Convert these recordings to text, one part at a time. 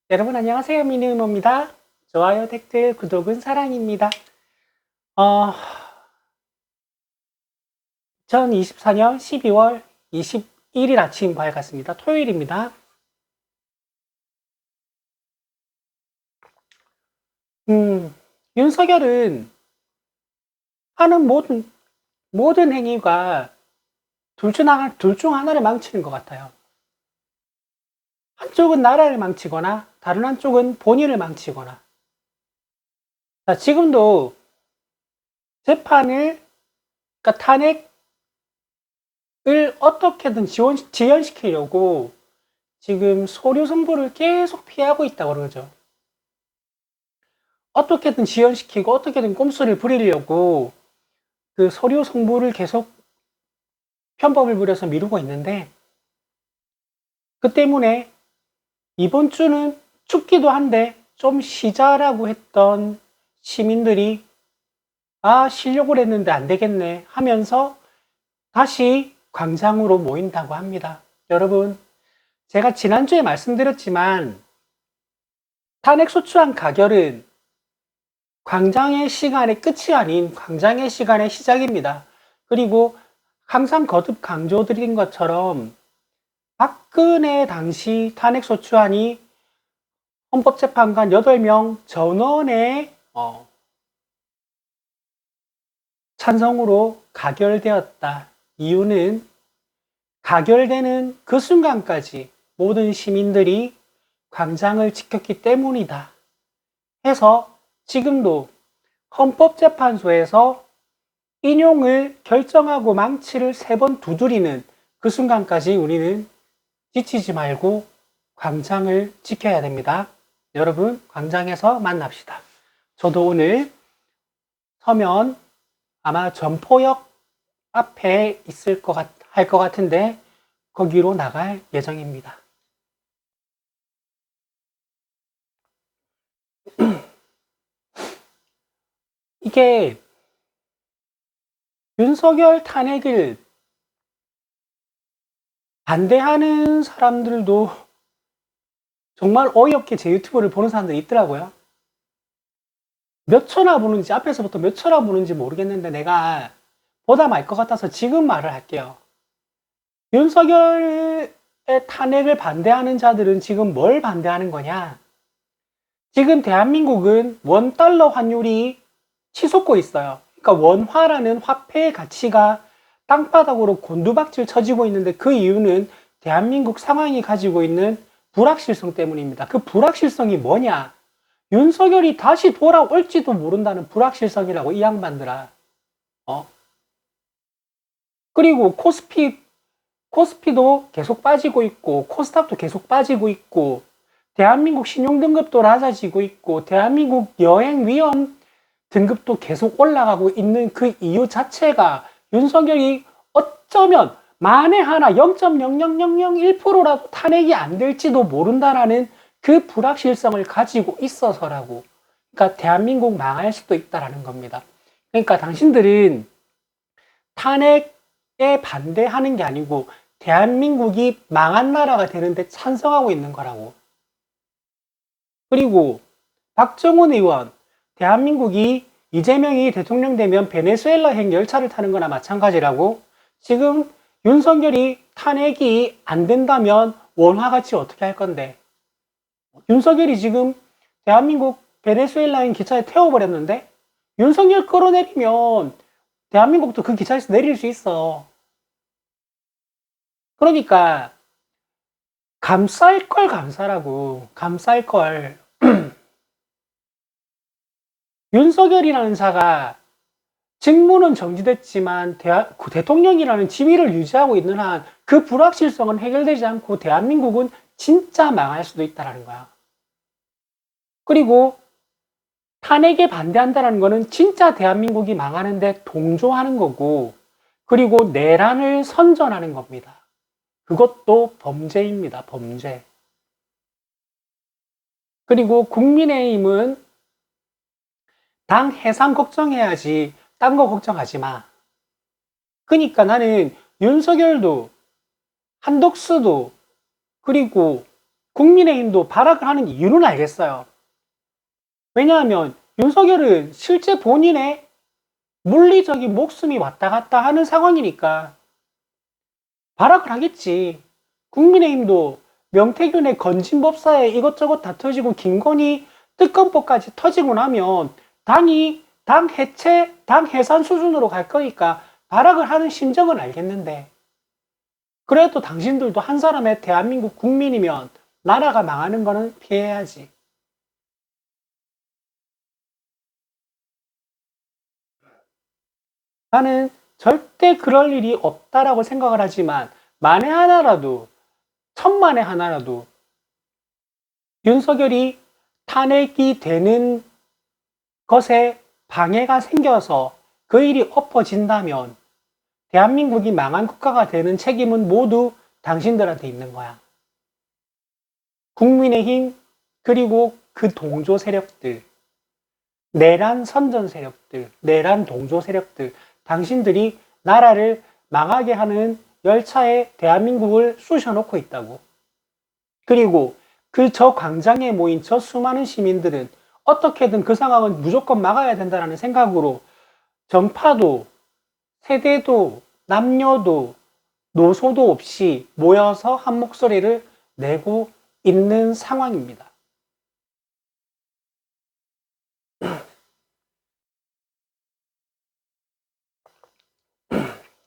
여러분 안녕하세요. 미니음모입니다. 좋아요, 댓글, 구독은 사랑입니다. 어, 2024년 12월 21일 아침 밝았습니다. 토요일입니다. 윤석열은 하는 모든 행위가 둘 중 하나를 망치는 것 같아요. 한쪽은 나라를 망치거나 다른 한쪽은 본인을 망치거나. 자, 지금도 재판을, 그러니까 탄핵을 어떻게든 지연시키려고 지금 서류 송부를 계속 피하고 있다고 그러죠. 어떻게든 지연시키고 어떻게든 꼼수를 부리려고 그 서류 송부를 계속 편법을 부려서 미루고 있는데, 그 때문에 이번 주는 춥기도 한데 좀 쉬자라고 했던 시민들이 쉬려고 했는데 안 되겠네 하면서 다시 광장으로 모인다고 합니다. 여러분, 제가 지난주에 말씀드렸지만 탄핵소추안 가결은 광장의 시간의 끝이 아닌 광장의 시간의 시작입니다. 그리고 항상 거듭 강조드린 것처럼 박근혜 당시 탄핵소추안이 헌법재판관 8명 전원의 찬성으로 가결되었다. 이유는 가결되는 그 순간까지 모든 시민들이 광장을 지켰기 때문이다 해서 지금도 헌법재판소에서 인용을 결정하고 망치를 3번 두드리는 그 순간까지 우리는 지치지 말고 광장을 지켜야 됩니다. 여러분, 광장에서 만납시다. 저도 오늘 서면 아마 전포역 앞에 있을 할 것 같은데 거기로 나갈 예정입니다. 이게 윤석열 탄핵을 반대하는 사람들도 정말 어이없게 제 유튜브를 보는 사람들이 있더라고요. 몇 초나 보는지, 앞에서부터 몇 초나 보는지 모르겠는데 내가 보다 말 것 같아서 지금 말을 할게요. 윤석열의 탄핵을 반대하는 자들은 지금 뭘 반대하는 거냐? 지금 대한민국은 원달러 환율이 치솟고 있어요. 그러니까 원화라는 화폐의 가치가 땅바닥으로 곤두박질 쳐지고 있는데 그 이유는 대한민국 상황이 가지고 있는 불확실성 때문입니다. 그 불확실성이 뭐냐? 윤석열이 다시 돌아올지도 모른다는 불확실성이라고, 이 양반들아. 그리고 코스피도 계속 빠지고 있고, 코스닥도 계속 빠지고 있고, 대한민국 신용등급도 낮아지고 있고, 대한민국 여행 위험 등급도 계속 올라가고 있는 그 이유 자체가 윤석열이 어쩌면 만에 하나 0.00001%라도 탄핵이 안 될지도 모른다라는 그 불확실성을 가지고 있어서라고. 그러니까 대한민국 망할 수도 있다라는 겁니다. 그러니까 당신들은 탄핵에 반대하는 게 아니고 대한민국이 망한 나라가 되는데 찬성하고 있는 거라고. 그리고 박정훈 의원, 대한민국이 이재명이 대통령 되면 베네수엘라행 열차를 타는 거나 마찬가지라고. 지금 윤석열이 탄핵이 안 된다면 원화가치 어떻게 할 건데? 윤석열이 지금 대한민국 베네수엘라행 기차에 태워버렸는데 윤석열 끌어내리면 대한민국도 그 기차에서 내릴 수 있어. 그러니까 감쌀 걸 감싸라고. 감쌀 걸. 윤석열이라는 자가 직무는 정지됐지만 대통령이라는 지위를 유지하고 있는 한 그 불확실성은 해결되지 않고 대한민국은 진짜 망할 수도 있다는 거야. 그리고 탄핵에 반대한다는 거는 진짜 대한민국이 망하는데 동조하는 거고, 그리고 내란을 선전하는 겁니다. 그것도 범죄입니다. 범죄. 그리고 국민의힘은 당 해상 걱정해야지 딴 거 걱정하지 마. 그러니까 나는 윤석열도 한덕수도 그리고 국민의힘도 발악을 하는 이유는 알겠어요. 왜냐하면 윤석열은 실제 본인의 물리적인 목숨이 왔다 갔다 하는 상황이니까 발악을 하겠지. 국민의힘도 명태균의 건진법사에 이것저것 다 터지고 김건희 특검법까지 터지고 나면 당이 당 해체, 당 해산 수준으로 갈 거니까 발악을 하는 심정은 알겠는데, 그래도 당신들도 한 사람의 대한민국 국민이면 나라가 망하는 거는 피해야지. 나는 절대 그럴 일이 없다라고 생각을 하지만, 만에 하나라도, 천만에 하나라도 윤석열이 탄핵이 되는 것에 방해가 생겨서 그 일이 엎어진다면 대한민국이 망한 국가가 되는 책임은 모두 당신들한테 있는 거야. 국민의힘, 그리고 그 동조 세력들, 내란 선전 세력들, 내란 동조 세력들, 당신들이 나라를 망하게 하는 열차에 대한민국을 쑤셔놓고 있다고. 그리고 그 저 광장에 모인 저 수많은 시민들은 어떻게든 그 상황은 무조건 막아야 된다는 생각으로 정파도, 세대도, 남녀도, 노소도 없이 모여서 한 목소리를 내고 있는 상황입니다.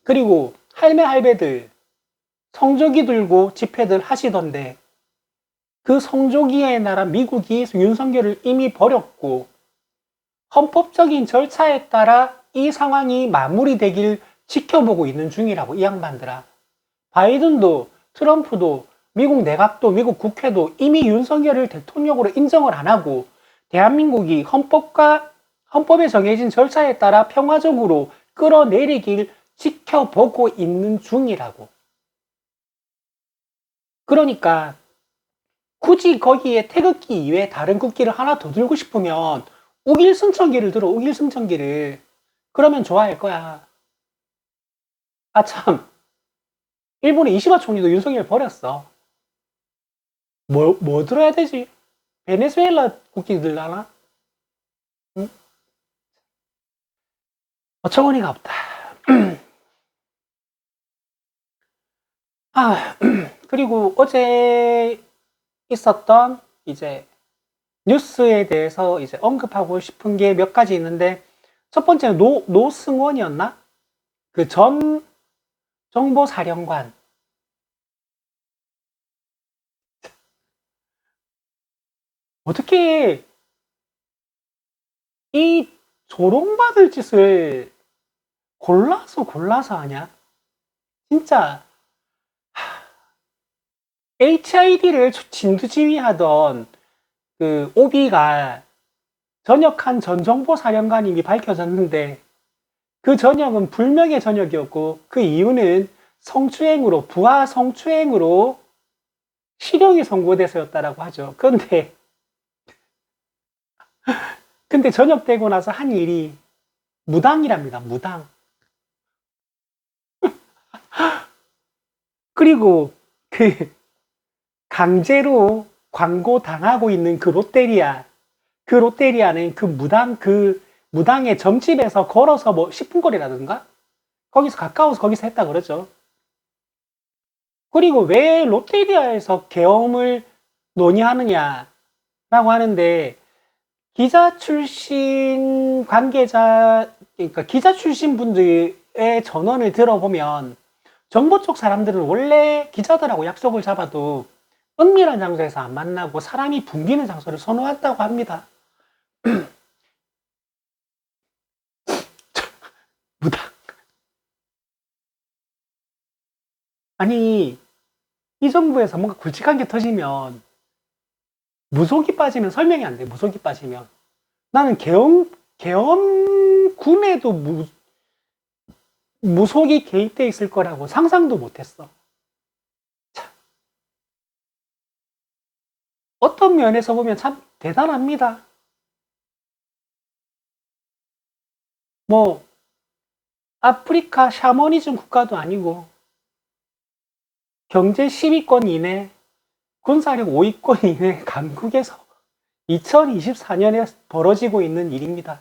그리고 할매 할배들 성조기 들고 집회들 하시던데, 그 성조기의 나라 미국이 윤석열을 이미 버렸고 헌법적인 절차에 따라 이 상황이 마무리되길 지켜보고 있는 중이라고. 이 양반들아, 바이든도 트럼프도 미국 내각도 미국 국회도 이미 윤석열을 대통령으로 인정을 안 하고 대한민국이 헌법에 정해진 절차에 따라 평화적으로 끌어내리길 지켜보고 있는 중이라고. 그러니까 굳이 거기에 태극기 이외에 다른 국기를 하나 더 들고 싶으면 우길승천기를 들어. 우길승천기를. 그러면 좋아할 거야. 아 참, 일본의 이시바 총리도 윤석열 버렸어. 뭐 들어야 되지? 베네수엘라 국기 들라나? 응? 어처구니가 없다. 아, 그리고 어제 있었던 이제 뉴스에 대해서 이제 언급하고 싶은 게 몇 가지 있는데, 첫 번째는 노승원이었나? 그 전 정보사령관. 어떻게 이 조롱받을 짓을 골라서 하냐? 진짜 HID를 진두지휘하던 그 오비가 전역한 전 정보사령관임이 밝혀졌는데, 그 전역은 불명예 전역이었고 그 이유는 성추행으로, 부하 성추행으로 실형이 선고돼서였다라고 하죠. 근데 전역되고 나서 한 일이 무당이랍니다. 무당. 그리고 그 강제로 광고 당하고 있는 그 롯데리아는 그 무당의 점집에서 걸어서 뭐 10분 거리라든가 거기서 가까워서 거기서 했다 그러죠. 그리고 왜 롯데리아에서 계엄을 논의하느냐라고 하는데, 기자 출신 관계자, 그러니까 기자 출신 분들의 전원을 들어보면 정보 쪽 사람들은 원래 기자들하고 약속을 잡아도 은밀한 장소에서 안 만나고 사람이 붐비는 장소를 선호한다고 합니다. 무당. 아니, 이 정부에서 뭔가 굵직한 게 터지면 무속이 빠지면 설명이 안 돼. 무속이 빠지면. 나는 계엄군에도 무속이 개입돼 있을 거라고 상상도 못했어. 참. 어떤 면에서 보면 참 대단합니다. 뭐 아프리카 샤머니즘 국가도 아니고 경제 10위권 이내, 군사력 5위권이 강국에서 2024년에 벌어지고 있는 일입니다.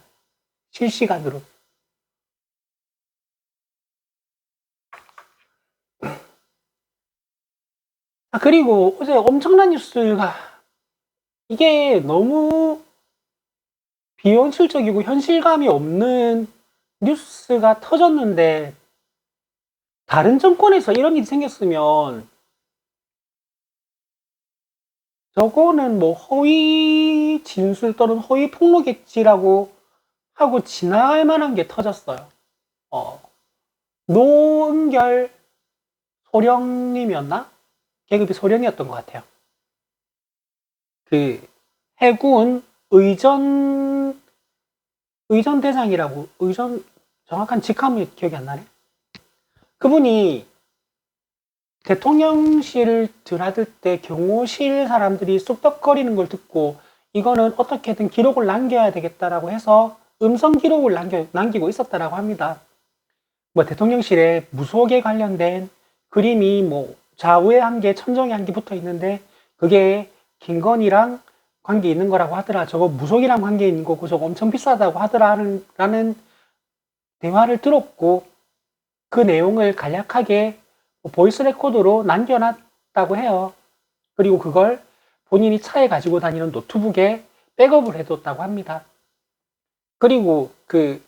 실시간으로. 그리고 어제 엄청난 뉴스가 이게 너무 비현실적이고 현실감이 없는 뉴스가 터졌는데 다른 정권에서 이런 일이 생겼으면 저거는 뭐 허위 진술 또는 허위 폭로겠지라고 하고 지나갈 만한 게 터졌어요. 노은결 소령님이었나? 계급이 소령이었던 것 같아요. 그 해군 의전대장이라고, 정확한 직함이 기억이 안 나네. 그분이 대통령실을 드나들 때 경호실 사람들이 쑥덕거리는 걸 듣고 이거는 어떻게든 기록을 남겨야 되겠다라고 해서 음성 기록을 남기고 있었다라고 합니다. 뭐 대통령실에 무속에 관련된 그림이 뭐 좌우에 한 개, 천정에 한 개 붙어 있는데 그게 김건희랑 관계 있는 거라고 하더라. 저거 무속이랑 관계 있는 거고 저거 엄청 비싸다고 하더라라는 대화를 들었고 그 내용을 간략하게 보이스 레코드로 남겨놨다고 해요. 그리고 그걸 본인이 차에 가지고 다니는 노트북에 백업을 해뒀다고 합니다. 그리고 그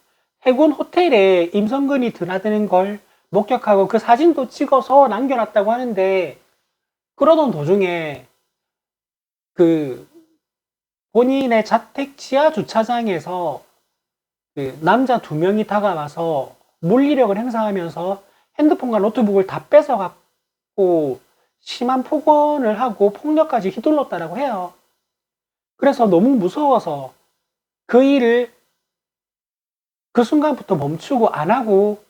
해군 호텔에 임성근이 드나드는 걸 목격하고 그 사진도 찍어서 남겨놨다고 하는데 그러던 도중에 그 본인의 자택 지하 주차장에서 그 남자 2명이 다가와서 물리력을 행사하면서 핸드폰과 노트북을 다 뺏어갖고 심한 폭언을 하고 폭력까지 휘둘렀다라고 해요. 그래서 너무 무서워서 그 일을 그 순간부터 멈추고 안 하고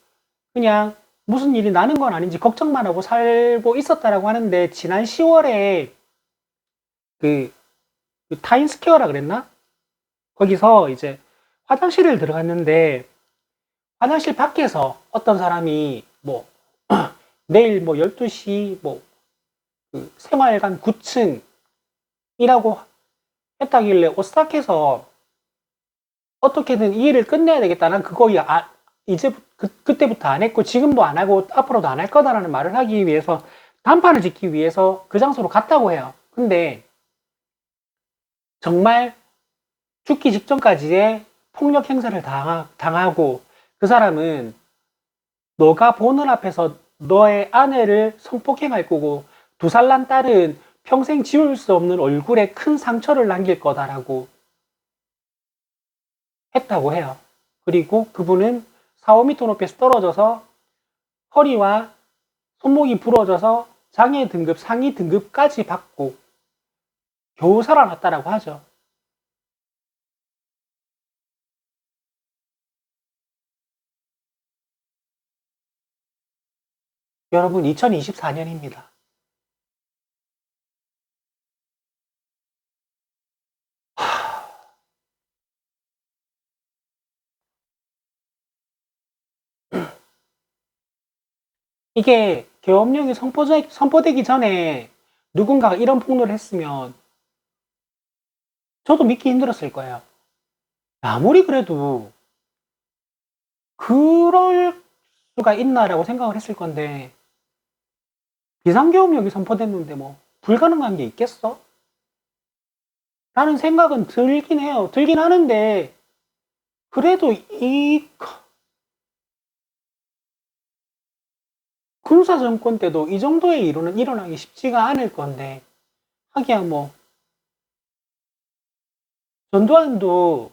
그냥 무슨 일이 나는 건 아닌지 걱정만 하고 살고 있었다라고 하는데 지난 10월에 그 타임스퀘어라 그랬나? 거기서 이제 화장실을 들어갔는데 화장실 밖에서 어떤 사람이 뭐 내일 뭐 12시 뭐 그 생활관 9층이라고 했다길래 오싹해서 어떻게든 이 일을 끝내야 되겠다. 난 그거 이제 그때부터 안 했고 지금도 안 하고 앞으로도 안 할 거다라는 말을 하기 위해서 단판을 짓기 위해서 그 장소로 갔다고 해요. 근데 정말 죽기 직전까지의 폭력 행사를 당하고 그 사람은 너가 보는 앞에서 너의 아내를 성폭행할 거고 2살 난 딸은 평생 지울 수 없는 얼굴에 큰 상처를 남길 거다라고 했다고 해요. 그리고 그분은 4, 5m 높이에서 떨어져서 허리와 손목이 부러져서 장애 등급, 상위 등급까지 받고 겨우 살아났다라고 하죠. 여러분, 2024년입니다. 이게 계엄령이 선포되기 전에 누군가가 이런 폭로를 했으면 저도 믿기 힘들었을 거예요. 아무리 그래도 그럴 수가 있나라고 생각을 했을 건데 비상계엄령이 선포됐는데 뭐 불가능한 게 있겠어? 라는 생각은 들긴 해요. 들긴 하는데 그래도 이 군사정권 때도 이 정도의 일은 일어나기 쉽지가 않을 건데 하기야 뭐 전두환도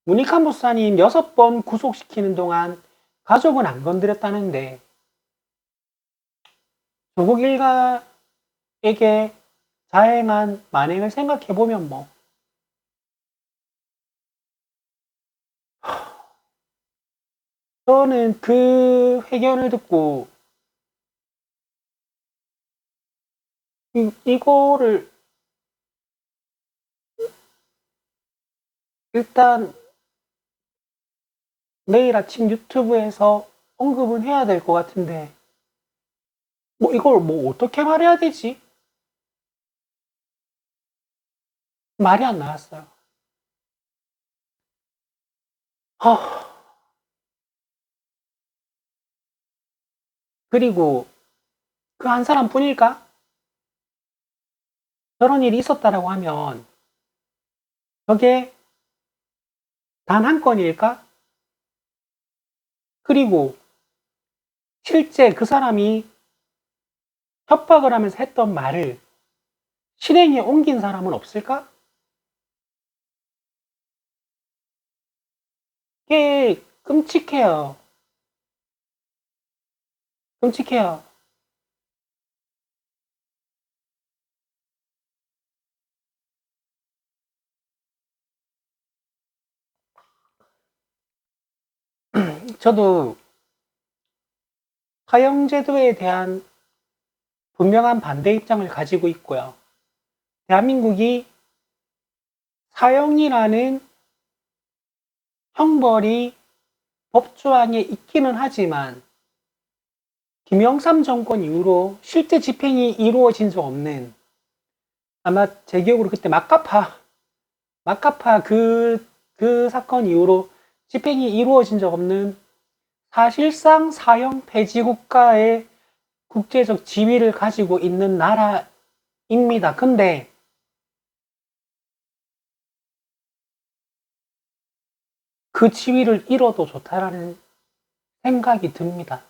문익환 목사님 6번 구속시키는 동안 가족은 안 건드렸다는데 조국 일가에게 자행한 만행을 생각해보면 뭐 저는 그 회견을 듣고 이거를 일단 내일 아침 유튜브에서 언급은 해야 될 것 같은데 뭐 이걸 뭐 어떻게 말해야 되지? 말이 안 나왔어요. 허, 그리고 그 한 사람뿐일까? 저런 일이 있었다라고 하면 저게 단 한 건일까? 그리고 실제 그 사람이 협박을 하면서 했던 말을 실행에 옮긴 사람은 없을까? 꽤 끔찍해요. 끔찍해요. 저도 사형제도에 대한 분명한 반대 입장을 가지고 있고요. 대한민국이 사형이라는 형벌이 법조항에 있기는 하지만 김영삼 정권 이후로 실제 집행이 이루어진 적 없는, 아마 제 기억으로 그때 마카파 그 사건 이후로 집행이 이루어진 적 없는 사실상 사형 폐지 국가의 국제적 지위를 가지고 있는 나라입니다. 근데 그 지위를 잃어도 좋다라는 생각이 듭니다.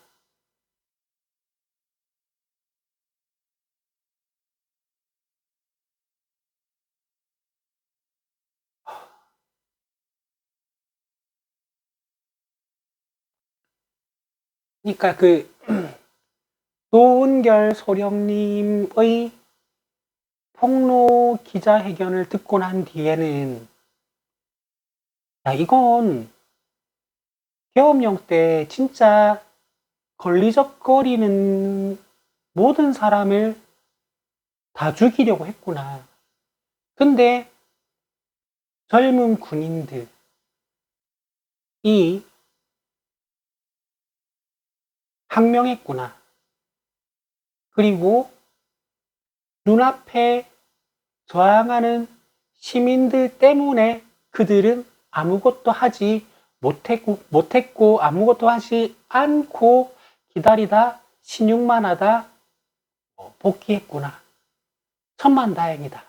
그러니까 그 노은결 소령님의 폭로 기자회견을 듣고 난 뒤에는, 야, 이건 계엄령 때 진짜 걸리적거리는 모든 사람을 다 죽이려고 했구나. 근데 젊은 군인들이 항명했구나. 그리고 눈앞에 저항하는 시민들 때문에 그들은 아무것도 하지 못했고 아무것도 하지 않고 기다리다 신용만 하다 복귀했구나. 천만다행이다.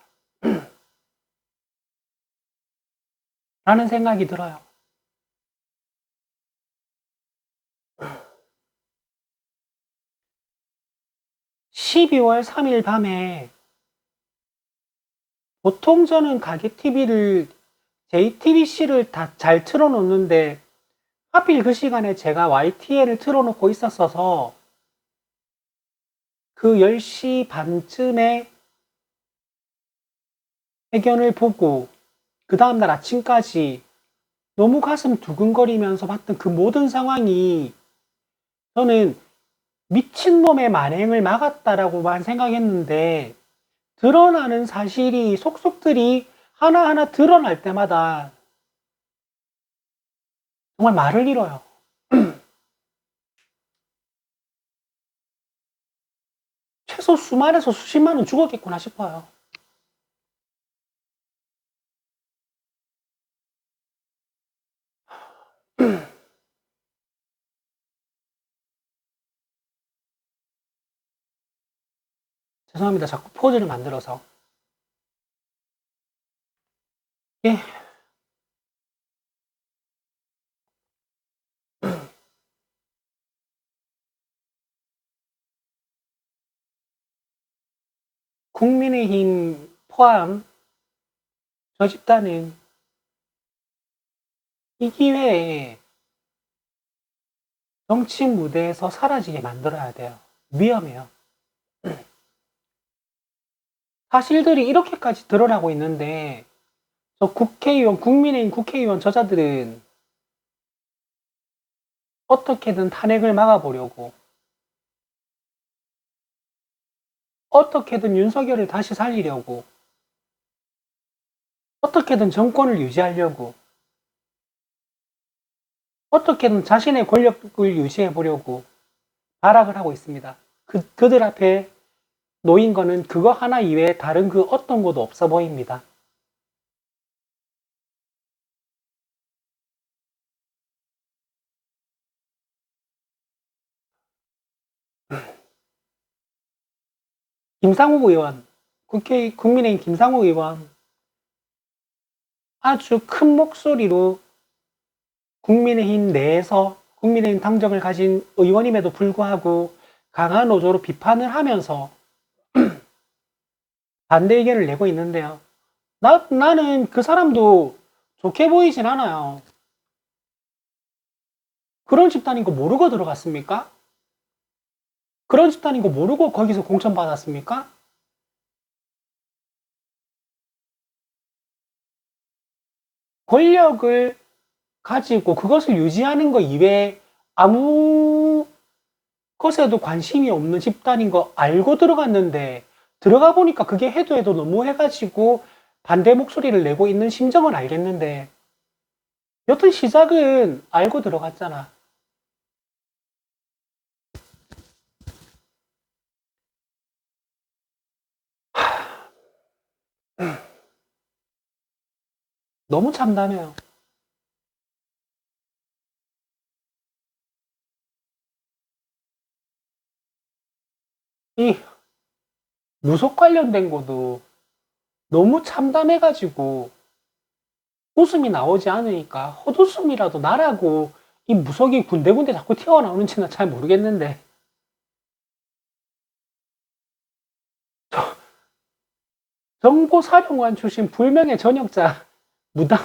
라는 생각이 들어요. 12월 3일 밤에 보통 저는 가게 TV를 JTBC를 다 잘 틀어놓는데 하필 그 시간에 제가 YTN을 틀어놓고 있었어서 그 10시 반쯤에 회견을 보고 그 다음날 아침까지 너무 가슴 두근거리면서 봤던 그 모든 상황이, 저는 미친놈의 만행을 막았다라고만 생각했는데 드러나는 사실이 속속들이 하나하나 드러날 때마다 정말 말을 잃어요. 최소 수만에서 수십만은 죽었겠구나 싶어요. 죄송합니다. 자꾸 포즈를 만들어서. 예. 국민의힘 포함 저 집단은 이 기회에 정치 무대에서 사라지게 만들어야 돼요. 위험해요. 사실들이 이렇게까지 드러나고 있는데 저 국회의원, 국민의힘 국회의원 저자들은 어떻게든 탄핵을 막아보려고, 어떻게든 윤석열을 다시 살리려고, 어떻게든 정권을 유지하려고, 어떻게든 자신의 권력을 유지해보려고 발악을 하고 있습니다. 그들 앞에 놓인 거는 그거 하나 이외에 다른 그 어떤 것도 없어 보입니다. 김상욱 의원, 국민의힘 김상욱 의원 아주 큰 목소리로 국민의힘 내에서 국민의힘 당적을 가진 의원임에도 불구하고 강한 어조로 비판을 하면서 반대 의견을 내고 있는데요. 나는 그 사람도 좋게 보이진 않아요. 그런 집단인 거 모르고 들어갔습니까? 그런 집단인 거 모르고 거기서 공천 받았습니까? 권력을 가지고 그것을 유지하는 거 이외에 아무 것에도 관심이 없는 집단인 거 알고 들어갔는데, 들어가 보니까 그게 해도 너무 해가지고 반대 목소리를 내고 있는 심정은 알겠는데, 여튼 시작은 알고 들어갔잖아. 너무 참담해요. 이 무속 관련된 것도 너무 참담해가지고 웃음이 나오지 않으니까 헛웃음이라도 나라고 이 무속이 군데군데 자꾸 튀어나오는지는 잘 모르겠는데, 정보사령관 출신 불명예 전역자 무당.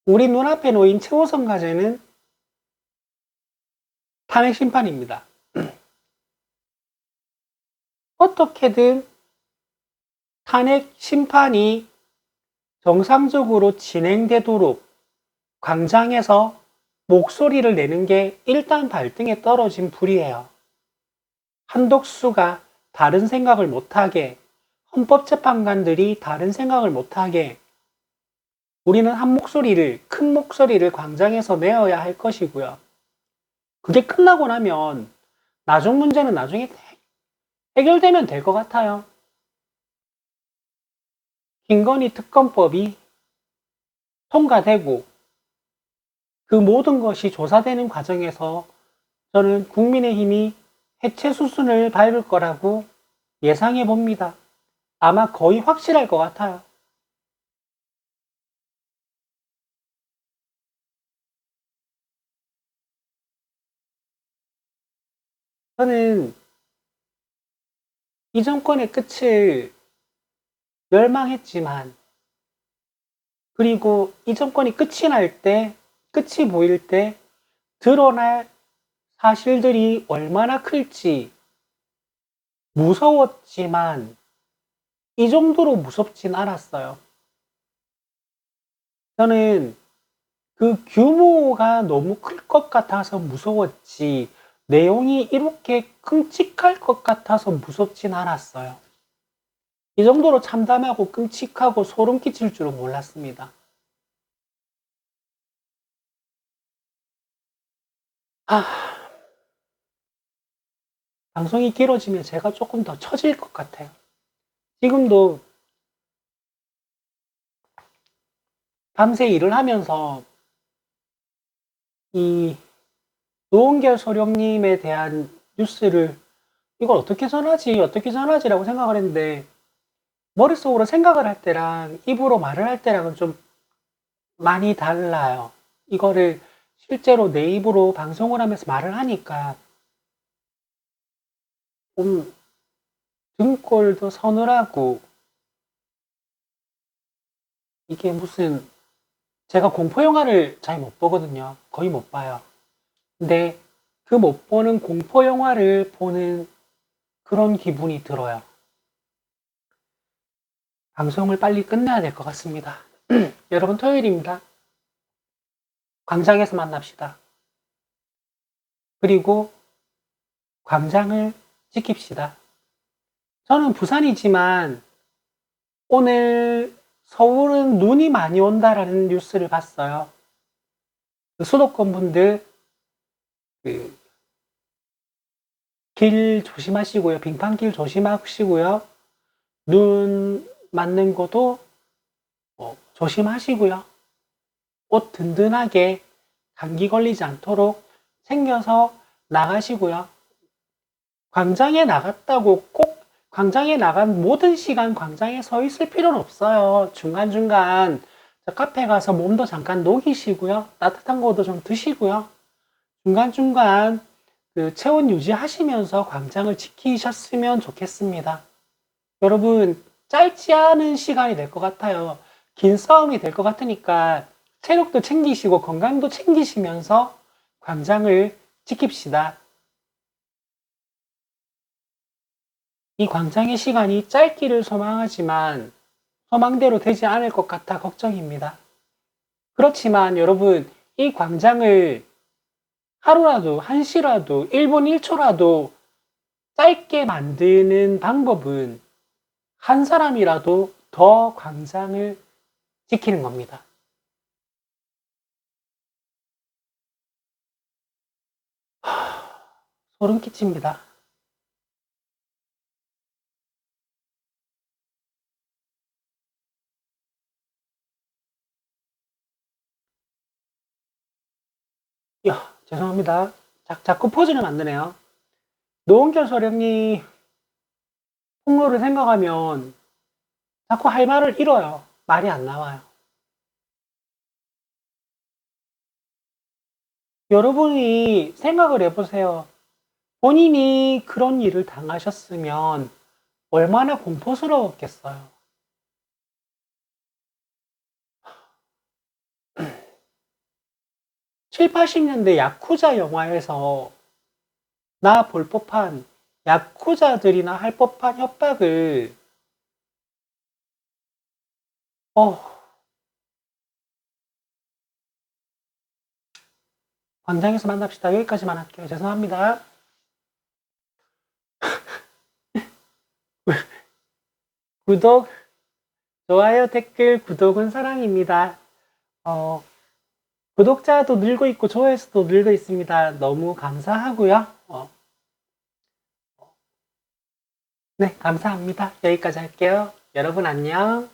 우리 눈앞에 놓인 최우선 과제는 탄핵 심판입니다. 어떻게든 탄핵 심판이 정상적으로 진행되도록 광장에서 목소리를 내는 게 일단 발등에 떨어진 불이에요. 한독수가 다른 생각을 못하게, 헌법재판관들이 다른 생각을 못하게 우리는 한 목소리를, 큰 목소리를 광장에서 내어야 할 것이고요. 그게 끝나고 나면 나중 문제는 나중에 해결되면 될 것 같아요. 김건희 특검법이 통과되고 그 모든 것이 조사되는 과정에서 저는 국민의힘이 해체 수순을 밟을 거라고 예상해 봅니다. 아마 거의 확실할 것 같아요. 저는 이 정권의 끝을 멸망했지만, 그리고 이 정권이 끝이 날 때, 끝이 보일 때 드러날 사실들이 얼마나 클지 무서웠지만 이 정도로 무섭진 않았어요. 저는 그 규모가 너무 클 것 같아서 무서웠지, 내용이 이렇게 끔찍할 것 같아서 무섭진 않았어요. 이 정도로 참담하고 끔찍하고 소름 끼칠 줄은 몰랐습니다. 방송이 길어지면 제가 조금 더 처질 것 같아요. 지금도 밤새 일을 하면서 이 노은결 소령님에 대한 뉴스를 이걸 어떻게 전하지라고 생각을 했는데, 머릿속으로 생각을 할 때랑 입으로 말을 할 때랑은 좀 많이 달라요. 이거를 실제로 내 입으로 방송을 하면서 말을 하니까 좀 등골도 서늘하고, 이게 무슨, 제가 공포영화를 잘 못 보거든요. 거의 못 봐요. 근데 그 못 보는 공포영화를 보는 그런 기분이 들어요. 방송을 빨리 끝내야 될 것 같습니다. 여러분, 토요일입니다. 광장에서 만납시다. 그리고 광장을 지킵시다. 저는 부산이지만 오늘 서울은 눈이 많이 온다라는 뉴스를 봤어요. 그 수도권 분들 길 조심하시고요. 빙판길 조심하시고요. 눈 맞는 것도 조심하시고요. 옷 든든하게 감기 걸리지 않도록 챙겨서 나가시고요. 광장에 나갔다고 꼭 광장에 나간 모든 시간 광장에 서 있을 필요는 없어요. 중간중간 카페 가서 몸도 잠깐 녹이시고요. 따뜻한 것도 좀 드시고요. 중간중간 그 체온 유지하시면서 광장을 지키셨으면 좋겠습니다. 여러분, 짧지 않은 시간이 될 것 같아요. 긴 싸움이 될 것 같으니까 체력도 챙기시고 건강도 챙기시면서 광장을 지킵시다. 이 광장의 시간이 짧기를 소망하지만 소망대로 되지 않을 것 같아 걱정입니다. 그렇지만 여러분, 이 광장을 하루라도, 한시라도, 1분 1초라도 짧게 만드는 방법은 한 사람이라도 더 광장을 지키는 겁니다. 소름 끼칩니다. 야, 죄송합니다. 자꾸 포즈를 만드네요. 노원결 소령이 폭로를 생각하면 자꾸 할 말을 잃어요. 말이 안 나와요. 여러분이 생각을 해보세요. 본인이 그런 일을 당하셨으면 얼마나 공포스러웠겠어요. 칠, 80년대 야쿠자 영화에서 나 볼 법한 야쿠자들이나 할 법한 협박을 광장에서 만납시다. 여기까지만 할게요. 죄송합니다. 구독, 좋아요, 댓글, 구독은 사랑입니다. 구독자도 늘고 있고 좋아요 수도 늘고 있습니다. 너무 감사하고요. 네, 감사합니다. 여기까지 할게요. 여러분 안녕.